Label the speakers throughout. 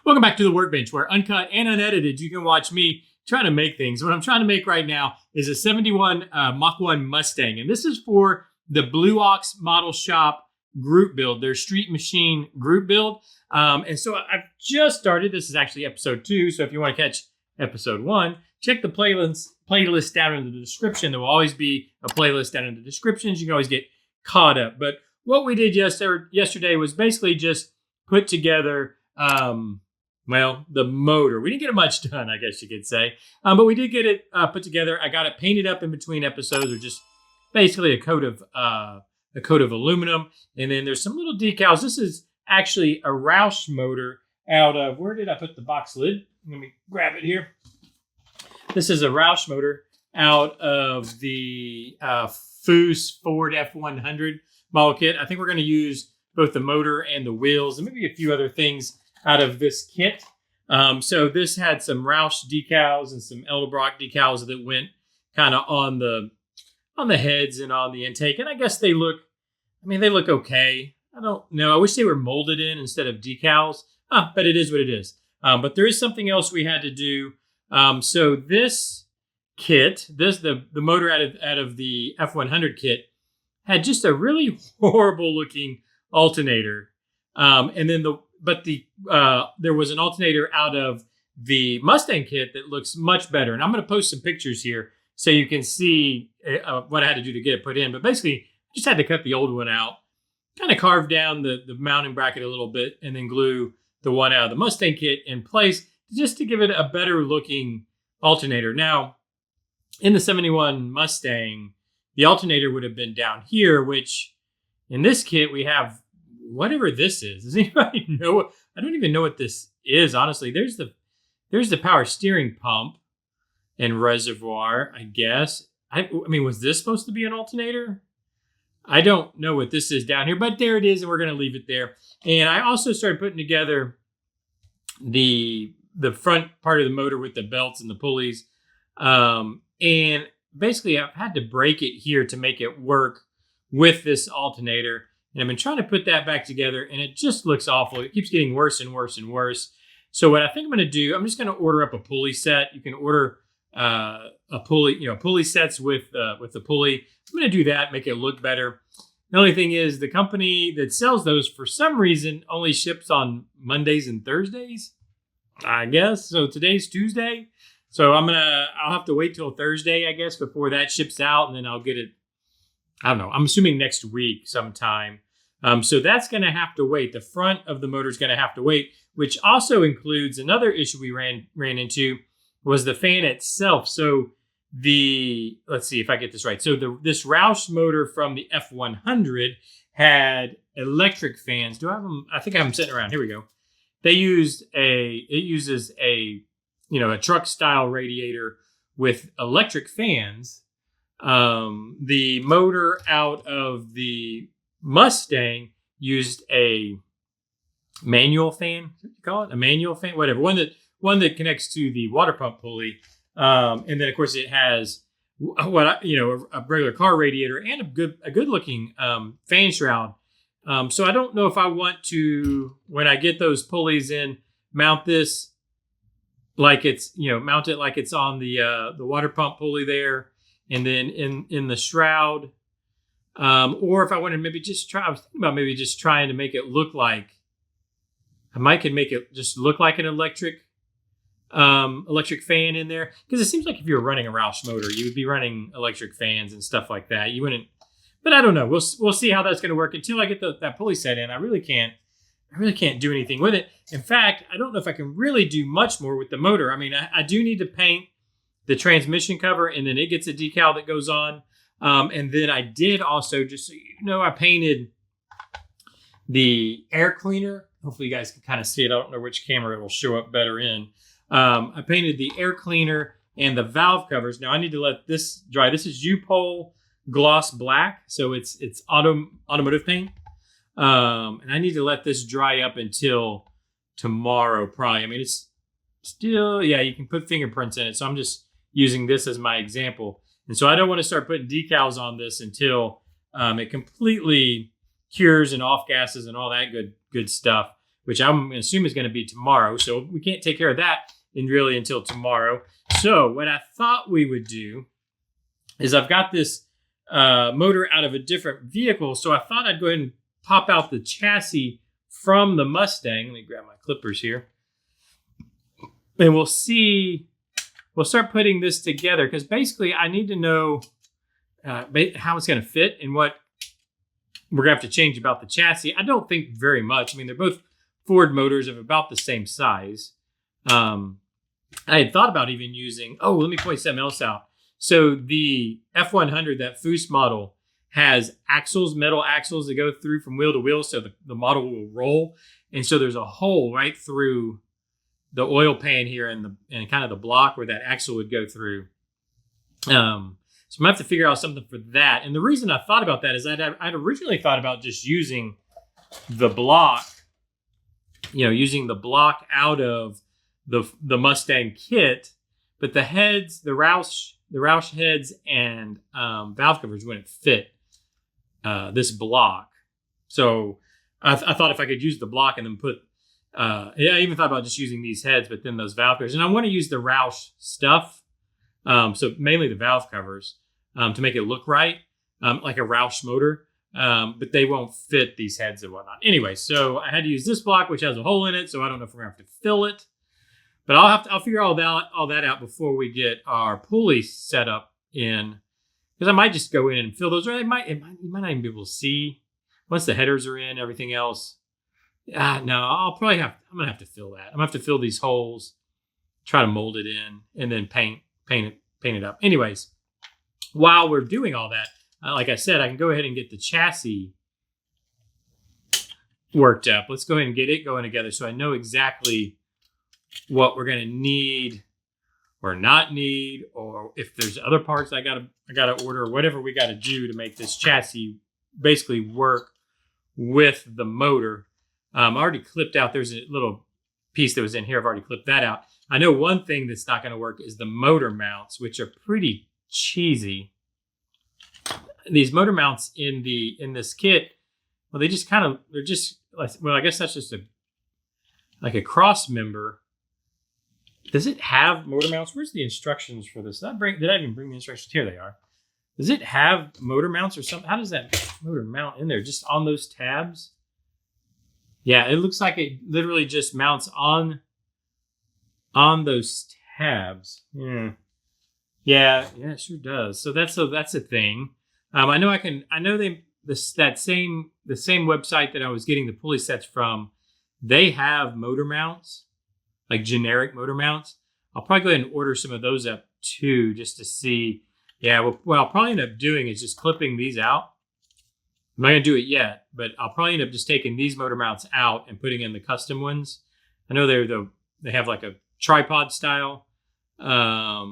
Speaker 1: Welcome back to the Workbench, where uncut and unedited, you can watch me trying to make things. What I'm trying to make right now is a 71 Mach 1 Mustang, and this is for the Blue Ox Model Shop group build, their street machine group build. And so I've just started. This is actually episode 2, so if you want to catch episode 1, check the playlist down in the description. There will always be a playlist down in the descriptions. You can always get caught up. But what we did yesterday was basically just put together the motor. We didn't get much done, I guess you could say. But we did get it put together. I got it painted up in between episodes, or just basically a coat of aluminum. And then there's some little decals. This is actually a Roush motor out of, where did I put the box lid? Let me grab it here. This is a Roush motor out of the Foose F-100 model kit. I think we're going to use both the motor and the wheels and maybe a few other things out of this kit. So this had some Roush decals and some Edelbrock decals that went kind of on the heads and on the intake. And I guess they look okay. I don't know. I wish they were molded in instead of decals. But it is what it is. But there is something else we had to do. So this kit, the motor out of the F-100 kit, had just a really horrible looking alternator. And then there was an alternator out of the Mustang kit that looks much better. And I'm going to post some pictures here so you can see what I had to do to get it put in. But basically, I just had to cut the old one out, kind of carve down the mounting bracket a little bit, and then glue the one out of the Mustang kit in place just to give it a better looking alternator. Now, in the 71 Mustang, the alternator would have been down here, which in this kit we have whatever this is. Does anybody know? I don't even know what this is, honestly. There's the power steering pump and reservoir, I guess. I mean, was this supposed to be an alternator? I don't know what this is down here, but there it is, and we're going to leave it there. And I also started putting together the front part of the motor with the belts and the pulleys. And basically, I've had to break it here to make it work with this alternator. And I've been trying to put that back together, and it just looks awful. It keeps getting worse and worse and worse. So what I think I'm going to do, I'm just going to order up a pulley set. You can order a pulley sets with the pulley. I'm going to do that, make it look better. The only thing is, the company that sells those, for some reason, only ships on Mondays and Thursdays, I guess. So today's Tuesday. So I'll have to wait till Thursday, I guess, before that ships out, and then I'll get it. I don't know. I'm assuming next week sometime. So that's going to have to wait. The front of the motor is going to have to wait, which also includes another issue we ran into, was the fan itself. So let's see if I get this right. So this Roush motor from the F-100 had electric fans. Do I have them? I think I have them sitting around. Here we go. It uses a truck style radiator with electric fans. The motor out of the Mustang used a manual fan. What do you call it? A manual fan, whatever. One that connects to the water pump pulley. And then of course it has a regular car radiator and a good looking fan shroud. So I don't know if I want to, when I get those pulleys in, mount this like it's mount it like it's on the water pump pulley there, and then in the shroud, or if I want to maybe just try. I was thinking about maybe just trying to make it look like could make it just look like an electric fan in there, because it seems like if you were running a Roush motor, you would be running electric fans and stuff like that. You wouldn't, but I don't know. We'll see how that's going to work until I get that pulley set in. I really can't do anything with it. In fact, I don't know if I can really do much more with the motor. I mean, I do need to paint the transmission cover, and then it gets a decal that goes on. And then I did also, just so you know, I painted the air cleaner. Hopefully you guys can kind of see it. I don't know which camera it will show up better in. I painted the air cleaner and the valve covers. Now I need to let this dry. This is U-Pole gloss black, so it's automotive paint. And I need to let this dry up until tomorrow, probably. I mean, it's still, you can put fingerprints in it. So I'm just using this as my example. And so I don't want to start putting decals on this until it completely cures and off gases and all that good stuff. which I'm going to assume is going to be tomorrow. So we can't take care of that until tomorrow. So what I thought we would do is I've got this motor out of a different vehicle. So I thought I'd go ahead and pop out the chassis from the Mustang. Let me grab my clippers here. And we'll start putting this together, because basically I need to know how it's going to fit and what we're going to have to change about the chassis. I don't think very much. I mean, they're both Ford motors of about the same size. I had thought about even using, let me point something else out. So the F-100, that Foose model, has axles, metal axles that go through from wheel to wheel, so the model will roll. And so there's a hole right through the oil pan here and kind of the block where that axle would go through. So I'm gonna have to figure out something for that. And the reason I thought about that is I'd originally thought about just using the block, using the block out of the Mustang kit, but the heads, the Roush heads and valve covers wouldn't fit this block. So I thought if I could use the block and then put, I even thought about just using these heads, but then those valve covers. And I want to use the Roush stuff, so mainly the valve covers, to make it look right, like a Roush motor, but they won't fit these heads and whatnot. Anyway, so I had to use this block, which has a hole in it, so I don't know if we're going to have to fill it. But I'll figure all that out before we get our pulley set up in, because I might just go in and fill those. Or you might not even be able to see once the headers are in, everything else. No, I'm gonna have to fill that. I'm gonna have to fill these holes, try to mold it in, and then paint it up. Anyways, while we're doing all that, like I said, I can go ahead and get the chassis worked up. Let's go ahead and get it going together so I know exactly what we're going to need or not need, or if there's other parts I gotta order, or whatever we got to do to make this chassis basically work with the motor. I already clipped out. There's a little piece that was in here. I've already clipped that out. I know one thing that's not going to work is the motor mounts, which are pretty cheesy. These motor mounts in this kit, well, I guess that's just like a cross member. Does it have motor mounts? Where's the instructions for this? Did I even bring the instructions? Here they are. Does it have motor mounts or something? How does that motor mount in there? Just on those tabs? Yeah, it looks like it literally just mounts on those tabs. Yeah, it sure does. So that's a thing. I know the same website that I was getting the pulley sets from, they have motor mounts, like generic motor mounts. I'll probably go ahead and order some of those up too, just to see. Yeah, what I'll probably end up doing is just clipping these out. I'm not going to do it yet, but I'll probably end up just taking these motor mounts out and putting in the custom ones. I know they have like a tripod style. I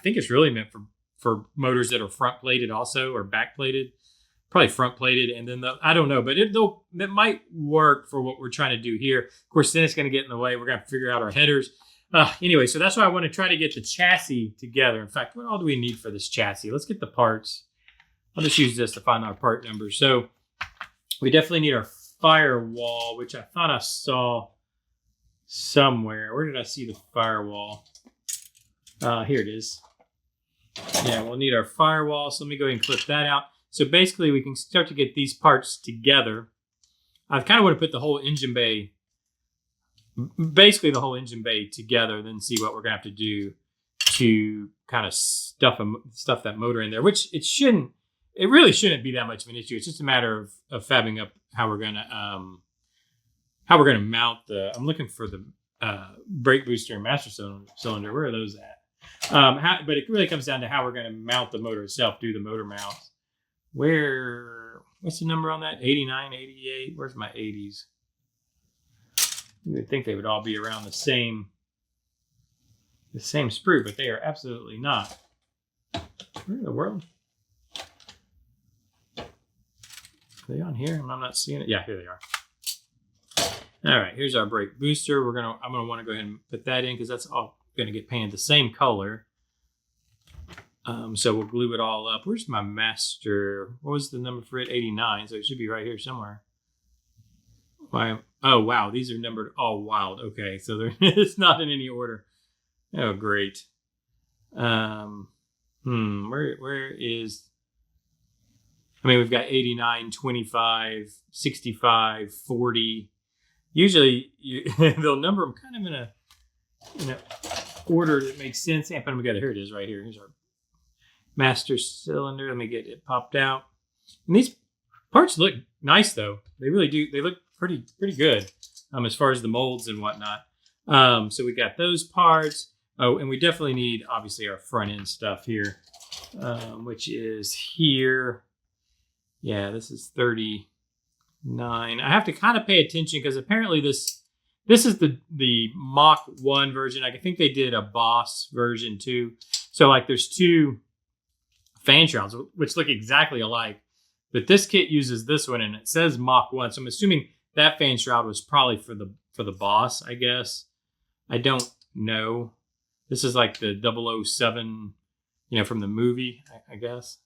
Speaker 1: think it's really meant for motors that are front plated also, or back plated. Probably front plated, and then I don't know, but it might work for what we're trying to do here. Of course, then it's going to get in the way. We're going to figure out our headers. Anyway, so that's why I want to try to get the chassis together. In fact, what all do we need for this chassis? Let's get the parts. I'll just use this to find our part numbers. So we definitely need our firewall, which I thought I saw somewhere. Where did I see the firewall? Here it is. Yeah, we'll need our firewall. So let me go ahead and clip that out. So basically, we can start to get these parts together. I kind of want to put the whole engine bay, together, then see what we're going to have to do to kind of stuff that motor in there, which it really shouldn't be that much of an issue. It's just a matter of fabbing up how we're going to mount I'm looking for the brake booster and master cylinder. Where are those at? But it really comes down to how we're going to mount the motor itself, do the motor mounts. What's the number on that? 89, 88? Where's my 80s? You would think they would all be around the same sprue, but they are absolutely not. Where in the world? Are they on here? I'm not seeing it. Yeah, here they are. All right, here's our brake booster. I'm gonna want to go ahead and put that in, because that's all gonna get painted the same color. So we'll glue it all up. Where's my master? What was the number for it? 89. So it should be right here somewhere. Why? Oh, wow. These are numbered all wild. Okay. So it's not in any order. Oh, great. Where is, I mean, we've got 89, 25, 65, 40. Usually they'll number them kind of in a order that makes sense. Yeah, but we got it. Here it is right here. Here's our master cylinder. Let me get it popped out. And these parts look nice though. They really do. They look pretty good as far as the molds and whatnot. So we got those parts. Oh, and we definitely need, obviously, our front end stuff here, which is here. Yeah, this is 39. I have to kind of pay attention because apparently this is the Mach 1 version. I think they did a Boss version too. So like there's two fan shrouds, which look exactly alike. But this kit uses this one and it says Mach 1. So I'm assuming that fan shroud was probably for the Boss, I guess. I don't know. This is like the 007, from the movie, I guess.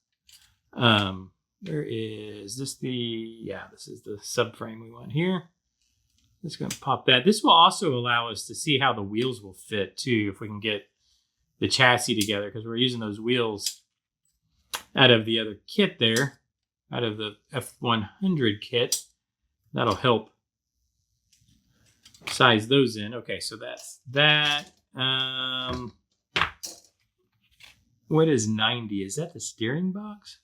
Speaker 1: Where is this? This is the subframe we want here. Just going to pop that. This will also allow us to see how the wheels will fit too, if we can get the chassis together, because we're using those wheels out of the other kit there, out of the F-100 kit. That'll help size those in. Okay, so that's that. What is 90? Is that the steering box?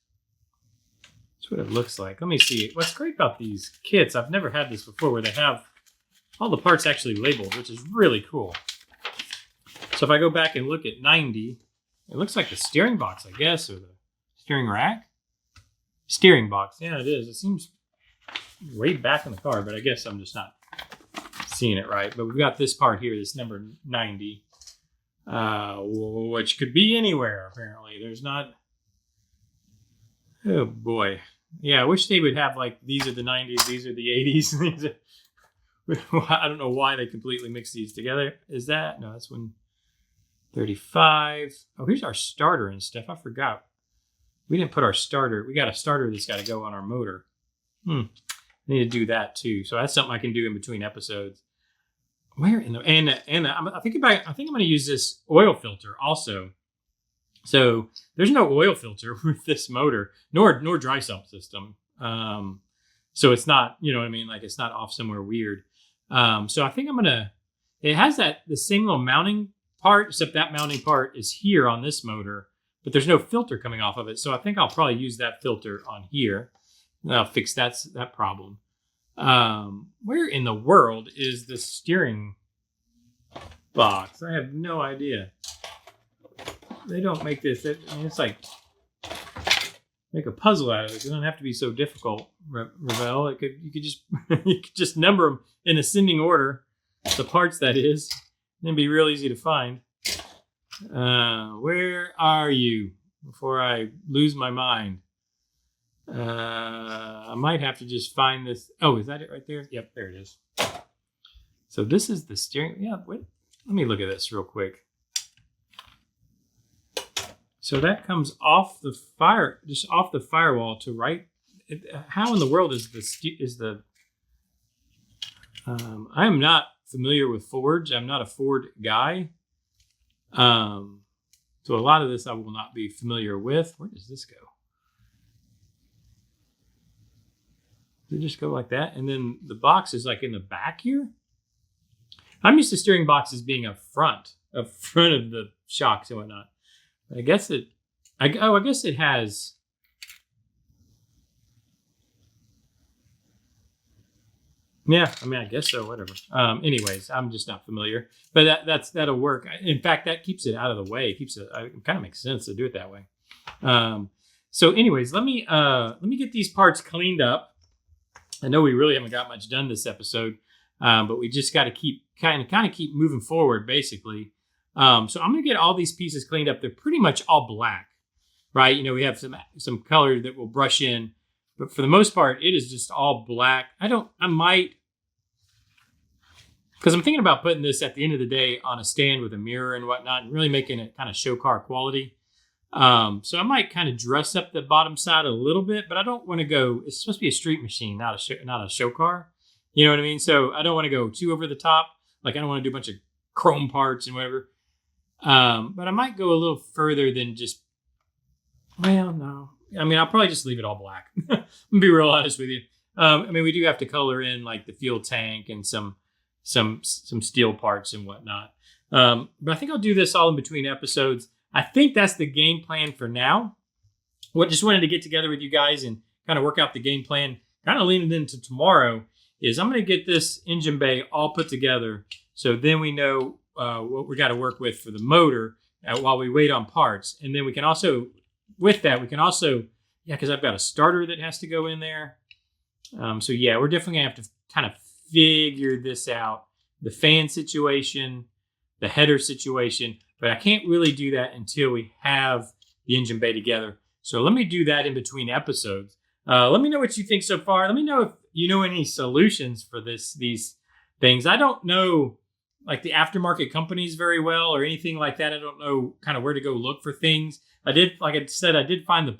Speaker 1: That's what it looks like. Let me see. What's great about these kits, I've never had this before, where they have all the parts actually labeled, which is really cool. So if I go back and look at 90, it looks like the steering box, I guess, or the steering rack. Steering box. Yeah, it is. It seems way back in the car, but I guess I'm just not seeing it right. But we've got this part here, this number 90, which could be anywhere, apparently. There's not... Oh, boy. Yeah, I wish they would have, like, these are the 90s, these are the 80s. These are... I don't know why they completely mix these together. Is that? No, that's 135. Oh, here's our starter and stuff. I forgot. We didn't put our starter. We got a starter that's got to go on our motor. I need to do that too. So that's something I can do in between episodes. Where in the I think I'm going to use this oil filter also. So there's no oil filter with this motor, nor dry sump system. So it's not, you know what I mean? Like it's not off somewhere weird. So I think it has the same little mounting part, except that mounting part is here on this motor, but there's no filter coming off of it. So I think I'll probably use that filter on here. I'll fix that problem. Where in the world is the steering box? I have no idea. They don't make this. It's like make a puzzle out of it. It doesn't have to be so difficult, Revell. You could just number them in ascending order, the parts that is, and it'd be real easy to find. Where are you? Before I lose my mind. I might have to just find this. Oh, is that it right there? Yep, there it is. So this is the steering. Yeah, wait. Let me look at this real quick. So that comes off the just off the firewall to right. How in the world is the? I am not familiar with Fords. I'm not a Ford guy. So a lot of this I will not be familiar with. Where does this go? Does it just go like that? And then the box is like in the back here? I'm used to steering boxes being up front of the shocks and whatnot. I guess it has. Yeah, I mean, I guess so, whatever. Anyways, I'm just not familiar. But that'll work. In fact, that keeps it out of the way. It kind of makes sense to do it that way. So anyways, let me get these parts cleaned up. I know we really haven't got much done this episode, but we just got to keep moving forward, basically. So I'm going to get all these pieces cleaned up. They're pretty much all black, right? You know, we have some color that will brush in, but for the most part, it is just all black. Because I'm thinking about putting this at the end of the day on a stand with a mirror and whatnot, and really making it kind of show car quality. So I might kind of dress up the bottom side a little bit, but I don't want to go. It's supposed to be a street machine, not a show car. You know what I mean? So I don't want to go too over the top. Like I don't want to do a bunch of chrome parts and whatever. But I might go a little further than just, well, no. I mean, I'll probably just leave it all black. I'm gonna be real honest with you. I mean, we do have to color in like the fuel tank and some steel parts and whatnot. But I think I'll do this all in between episodes. I think that's the game plan for now. Just wanted to get together with you guys and kind of work out the game plan. Kind of leaning into tomorrow is I'm going to get this engine bay all put together. So then we know what we got to work with for the motor while we wait on parts. And then we can also, with that, because I've got a starter that has to go in there. So yeah, we're definitely going to have to kind of figure this out. The fan situation, the header situation, but I can't really do that until we have the engine bay together. So let me do that in between episodes. Let me know what you think so far. Let me know if you know any solutions for these things. I don't know like the aftermarket companies very well or anything like that. I don't know kind of where to go look for things. Like I said, I did find that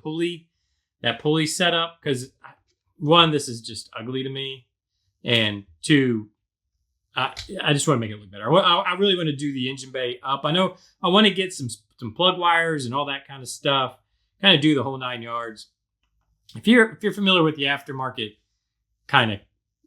Speaker 1: pulley setup because one, this is just ugly to me. And two, I just want to make it look better. I really want to do the engine bay up. I know I want to get some plug wires and all that kind of stuff. Kind of do the whole 9 yards. If you're familiar with the aftermarket kind of,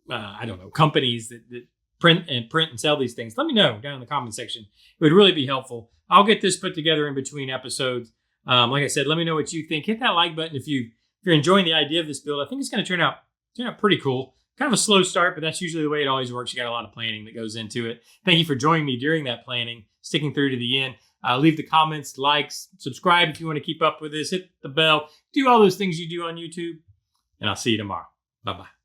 Speaker 1: I don't know, companies that print and sell these things, let me know down in the comment section. It would really be helpful. I'll get this put together in between episodes. Like I said, let me know what you think. Hit that like button if you're enjoying the idea of this build. I think it's going to turn out pretty cool. Kind of a slow start, but that's usually the way it always works. You got a lot of planning that goes into it. Thank you for joining me during that planning, sticking through to the end. Leave the comments, likes, subscribe if you want to keep up with this, hit the bell, do all those things you do on YouTube, and I'll see you tomorrow. Bye-bye.